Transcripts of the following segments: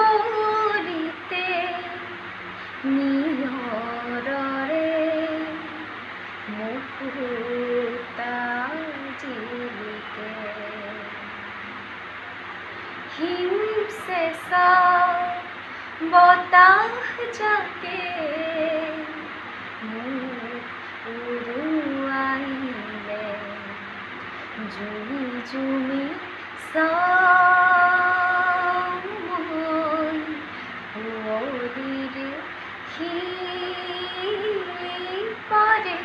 দুবরিতে নিয়ରରେ মুকুতা জিলিকে হিমসে সা বতাহ যাকে উড়ুয়াইলে জুমি জুমি সামন ওদির পারে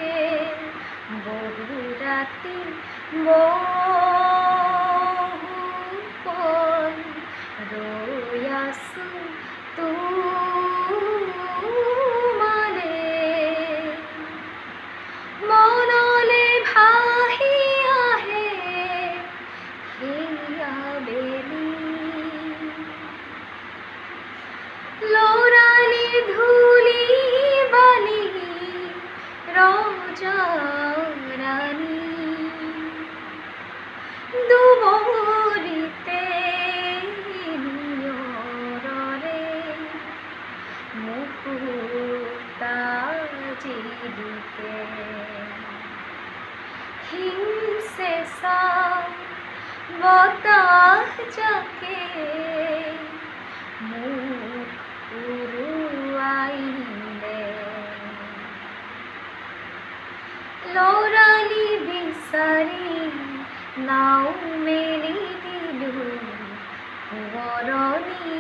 বহু রাতি বহু রয়াসু তুমালে মনলে ভাহি আহে হেয়া বেলি লোরানি ধুলি বালি রোজা রানী দুবরিতে নিয়ରରେ মুকুতা জিলিকে হিমসে সা বতাহ যাকে মুখ উড়ুয়াইলে লোরালি বিসারি নাও মেলি দিলু বরণী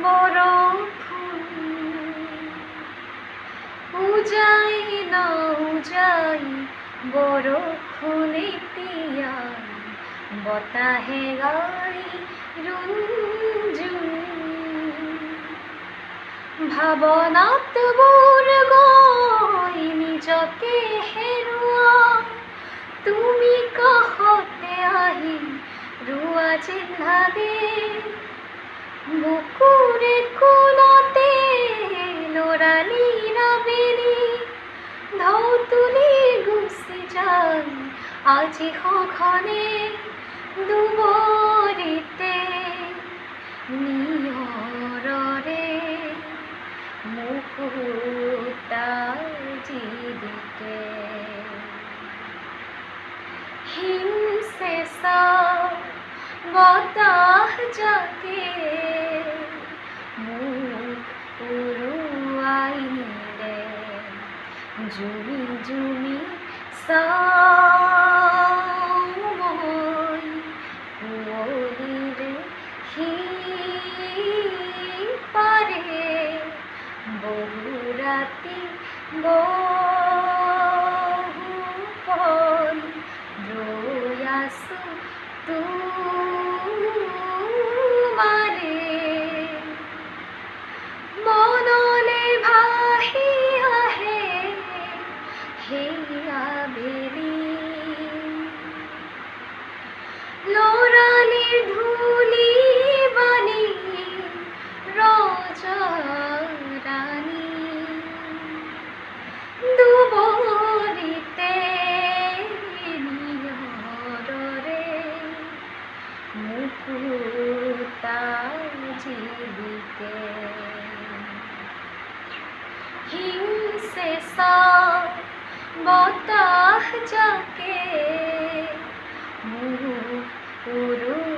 বরফুল উজাই না উজাই বরফুলে তিয়াই বতাহে গাই রুঞ্জুন ভাবনাত বুর গই নিজকে হেরুয়া তুমি কহতে আহি রুয়া চিহ্না দে বুকুরে কোলতে লোরালি রাবেলি ধৌতুলি গুছি যাই আজি খনে দুবরিতে নিয়ରରେ মুকুতা জিলিকে হিমসে সা বতাহ যাকে মুখ উড়ুয়াইলে জুমি জুমি সামন ওদির পারে বহু রাতি বহু রয়াসু তুমারে মনলে ভাহি আহে হেয়া বেলি লোরালির ধুলি বানি রোজা রানী দুবরিতে নিয়ରରେ মুকুতা জিলিকে হিমসে সা বতাহ যাকে মুখ উড়ু